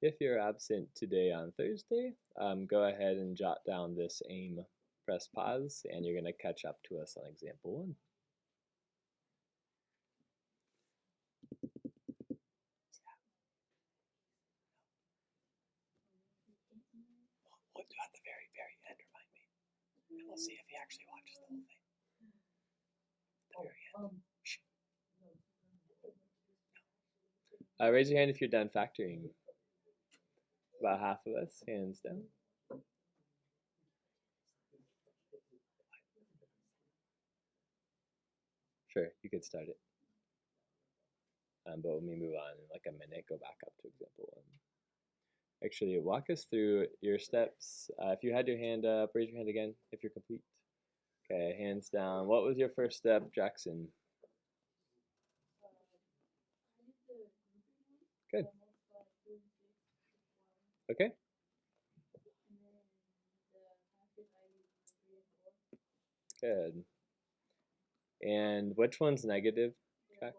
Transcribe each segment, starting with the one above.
If you're absent today on Thursday, go ahead and jot down this aim, press pause, and you're going to catch up to us on example 1. We'll do at the very, very end, remind me. And we'll see if he actually watches the whole thing. At the very end. Raise your hand if you're done factoring. About half of us, hands down. Sure, you could start it. But when we move on in like a minute, go back up to example 1. Actually, walk us through your steps. If you had your hand up, raise your hand again if you're complete. Okay, hands down. What was your first step, Jackson? Good. Okay. Good. And which one's negative, Jackson?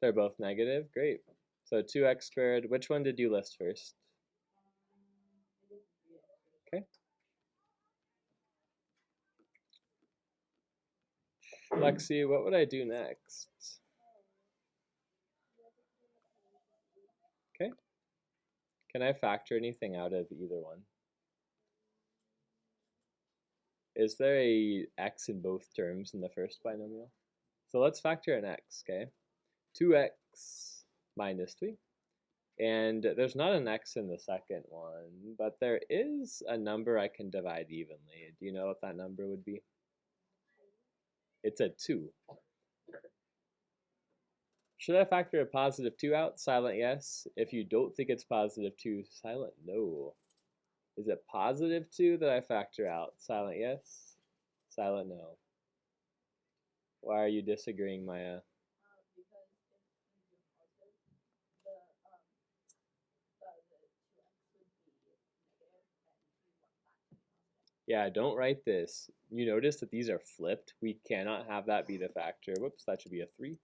They're both negative? Great. So 2x squared. Which one did you list first? Okay. Lexi, what would I do next? Okay. Can I factor anything out of either one? Is there a x in both terms in the first binomial? So let's factor an x, okay? 2x minus 3. And there's not an x in the second one, but there is a number I can divide evenly. Do you know what that number would be? It's a 2. Should I factor a positive 2 out? Silent yes. If you don't think it's positive 2, silent no. Is it positive 2 that I factor out? Silent yes. Silent no. Why are you disagreeing, Maya? Yeah, don't write this. You notice that these are flipped. We cannot have that be the factor. Whoops, that should be a 3.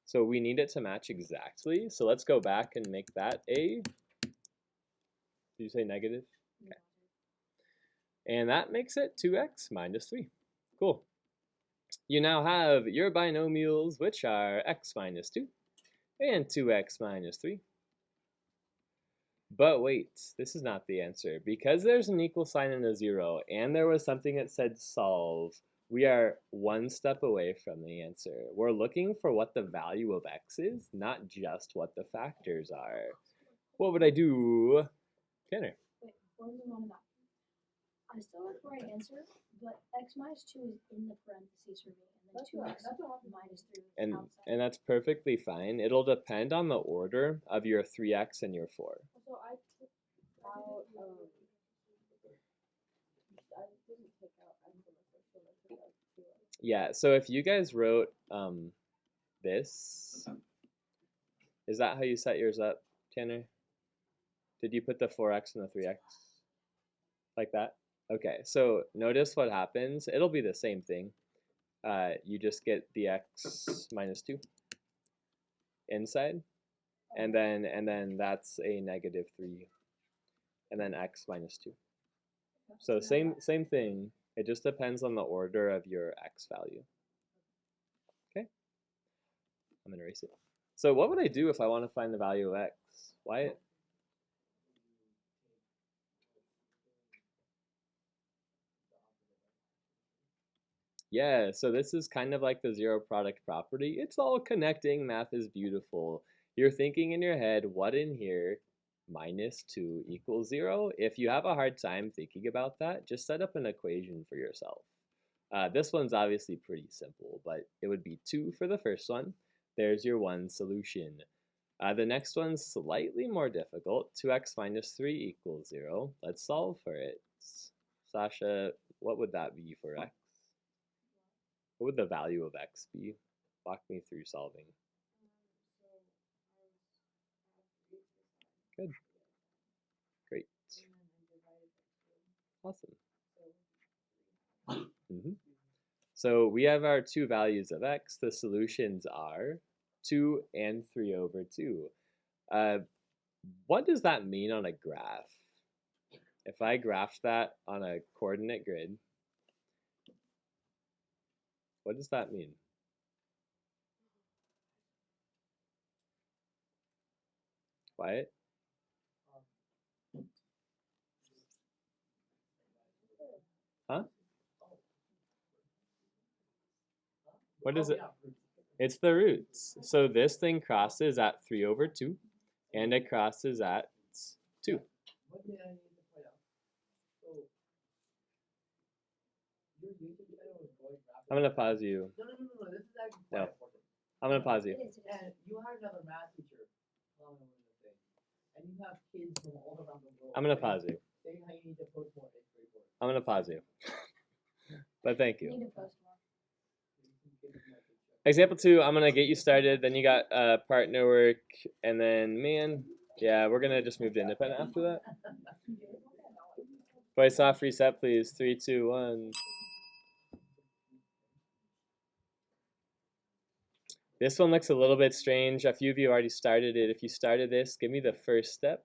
So we need it to match exactly. So let's go back and make that a, did you say negative? Okay. And that makes it 2x minus 3. Cool. You now have your binomials, which are x minus 2 and 2x minus 3. But wait, this is not the answer. Because there's an equal sign and a 0, and there was something that said solve, we are one step away from the answer. We're looking for what the value of x is, not just what the factors are. What would I do? Tanner. Wait, before we move on to that, I still have the right answer, but x minus 2 is in the parentheses for me, and then 2x minus 3 is outside. And that's perfectly fine. It'll depend on the order of your 3x and your 4. So I took out, I didn't take out x in the first one, I took out 2x. Yeah, so if you guys wrote this, is that how you set yours up, Tanner? Did you put the 4x and the 3x like that? Okay, so notice what happens. It'll be the same thing. You just get the x minus 2 inside, and then that's a negative 3, and then x minus 2. So same thing. It just depends on the order of your x value. Okay, I'm gonna erase it. So what would I do if I want to find the value of x? Wyatt? Yeah, so this is kind of like the zero product property. It's all connecting. Math is beautiful. You're thinking in your head, what in here minus 2 equals 0? If you have a hard time thinking about that, just set up an equation for yourself. This one's obviously pretty simple, but it would be 2 for the first one. There's your one solution. The next one's slightly more difficult. 2x minus 3 equals 0. Let's solve for it. Sasha, what would that be for x? What would the value of x be? Walk me through solving. Good. Great. Awesome. So we have our two values of x. The solutions are 2 and 3 over 2. What does that mean on a graph? If I graph that on a coordinate grid, what does that mean? Wyatt? Huh? What is it? It's the roots. So this thing crosses at 3 over 2, and it crosses at 2. I'm going to pause you. No. This is actually No. quite important. I'm going to pause you. It is. And you had another math teacher, and you have kids from all around the world. I'm going to pause you. Saying how you need to post more eighth grade work. I'm going to pause you. But thank You you. need to post more. Example 2, I'm going to get you started. Then you got partner work. And then, man, yeah, we're going to just move to independent after that. Voice off, reset, please. 3, 2, 1. This one looks a little bit strange. A few of you already started it. If you started this, give me the first step.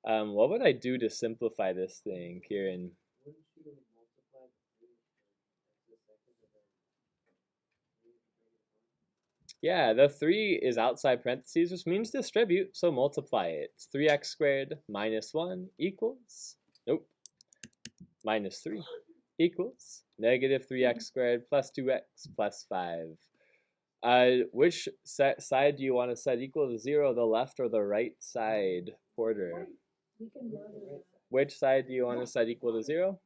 What would I do to simplify this thing, Kieran? Yeah, the 3 is outside parentheses, which means distribute, so multiply it. It's 3x squared minus 1 equals, nope, minus 3 equals negative 3x squared plus 2x plus 5. Which side do you want to set equal to 0, the left or the right side, Porter? We can murder that. Which side do you want to set equal to 0?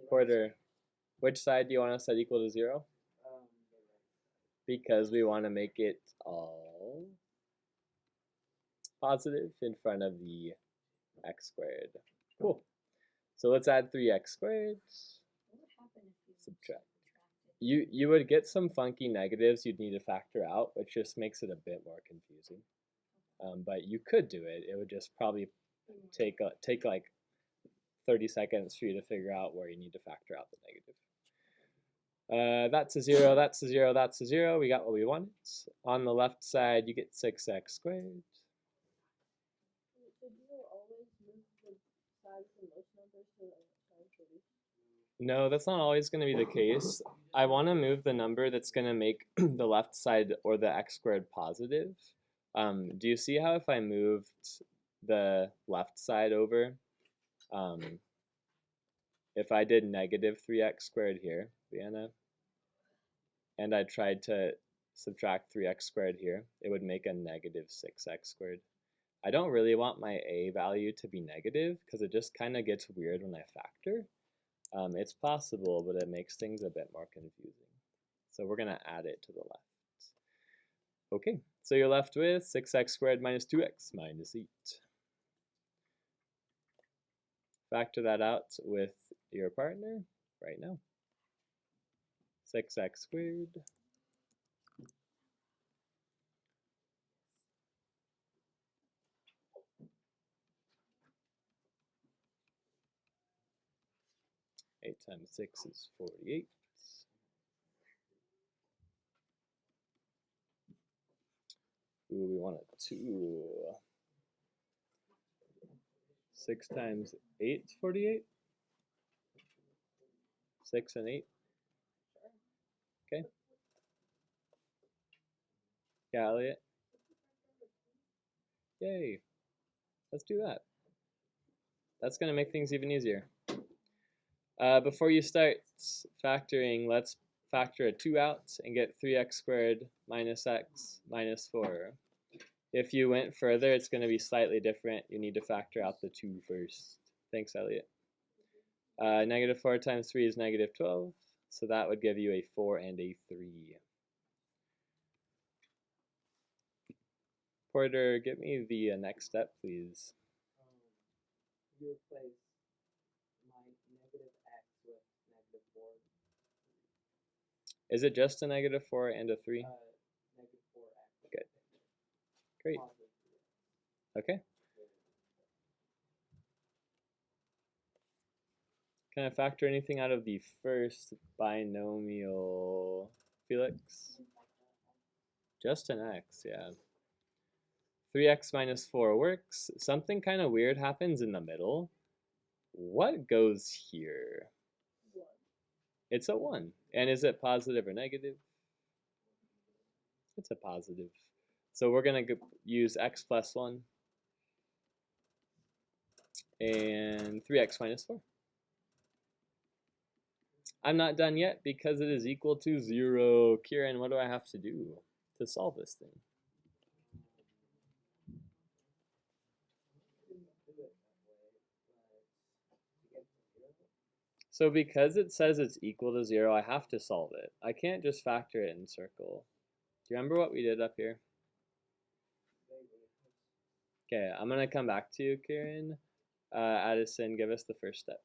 Porter, which side do you want to set equal to 0? Because we want to make it all positive in front of the x squared. Cool. So let's add 3x squared. What would happen if you Subtract. subtracted? You would get some funky negatives you'd need to factor out, which just makes it a bit more confusing. But you could do it. It would just probably take like 30 seconds for you to figure out where you need to factor out the negative. That's a 0, that's a 0, that's a 0. We got what we wanted. On the left side, you get 6x squared. So do you always move the sides of most numbers to the sides of each? No, that's not always going to be the case. I want to move the number that's going to make the left side or the x squared positive. Do you see how if I moved the left side over, if I did negative 3x squared here, Vienna, and I tried to subtract 3x squared here, it would make a negative 6x squared. I don't really want my a value to be negative because it just kind of gets weird when I factor. It's possible, but it makes things a bit more confusing. So we're going to add it to the left. Okay, so you're left with 6x squared minus 2x minus 8. Factor that out with your partner right now. 6x squared. Eight times 6 is 48. Ooh, we want a 2. 6 times 8 is 48. 6 and 8. Okay. Yeah, Elliot. Yay. Let's do that. That's going to make things even easier. Before you start factoring, let's factor a 2 out and get 3x squared minus x minus 4. If you went further, it's going to be slightly different. You need to factor out the 2 first. Thanks, Elliot. Negative 4 times 3 is negative 12. So that would give you a 4 and a 3. Porter, give me the next step, please. You replace my negative x with negative 4. Is it just a negative 4 and a 3? Negative 4x. Good. Great. Okay. Can I factor anything out of the first binomial, Felix? Just an x, yeah. 3x minus 4 works. Something kind of weird happens in the middle. What goes here? It's a 1. And is it positive or negative? It's a positive. So we're going to use x plus 1 and 3x minus 4. I'm not done yet because it is equal to 0. Kieran, what do I have to do to solve this thing? So because it says it's equal to 0, I have to solve it. I can't just factor it in circle. Do you remember what we did up here? Okay, I'm going to come back to you, Kieran. Addison, give us the first step.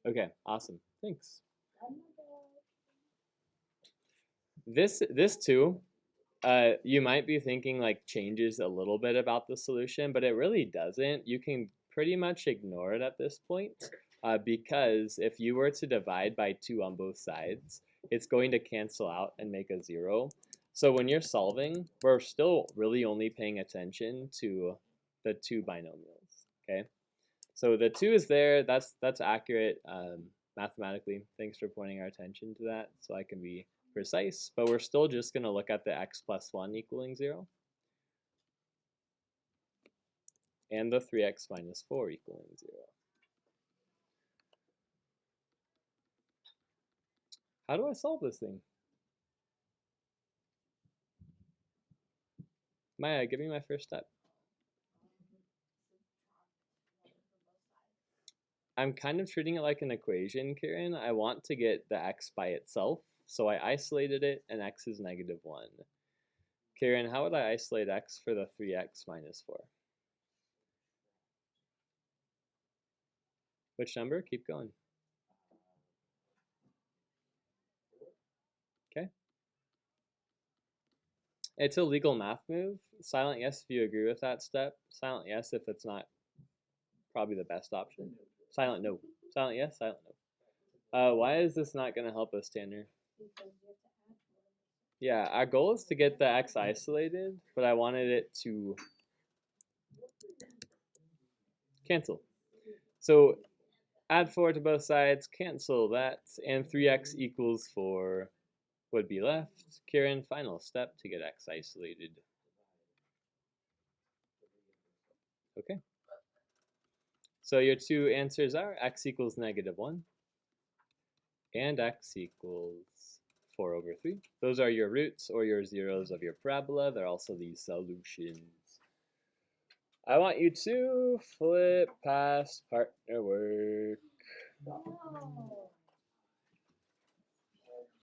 Okay, awesome. Thanks. This too, you might be thinking like changes a little bit about the solution, but it really doesn't. You can pretty much ignore it at this point because if you were to divide by 2 on both sides, it's going to cancel out and make a 0. So when you're solving, we're still really only paying attention to the 2 binomials, okay? So the 2 is there, that's accurate mathematically. Thanks for pointing our attention to that so I can be precise, but we're still just going to look at the x plus 1 equaling 0 and the 3x minus 4 equaling 0. How do I solve this thing? Maya, give me my first step. I'm kind of treating it like an equation, Kieran. I want to get the x by itself, so I isolated it, and x is negative 1. Kieran, how would I isolate x for the 3x minus 4? Which number? Keep going. Okay. It's a legal math move. Silent yes if you agree with that step. Silent yes if it's not probably the best option. Silent no. Silent yes, silent no. Why is this not going to help us, Tanner? Yeah, our goal is to get the x isolated, but I wanted it to cancel. So add 4 to both sides, cancel that, and 3x equals 4 would be left. Kieran, final step to get x isolated. Okay. So your two answers are x equals negative 1 and x equals 4 over 3. Those are your roots or your zeros of your parabola. They're also the solutions. I want you to flip past partner work.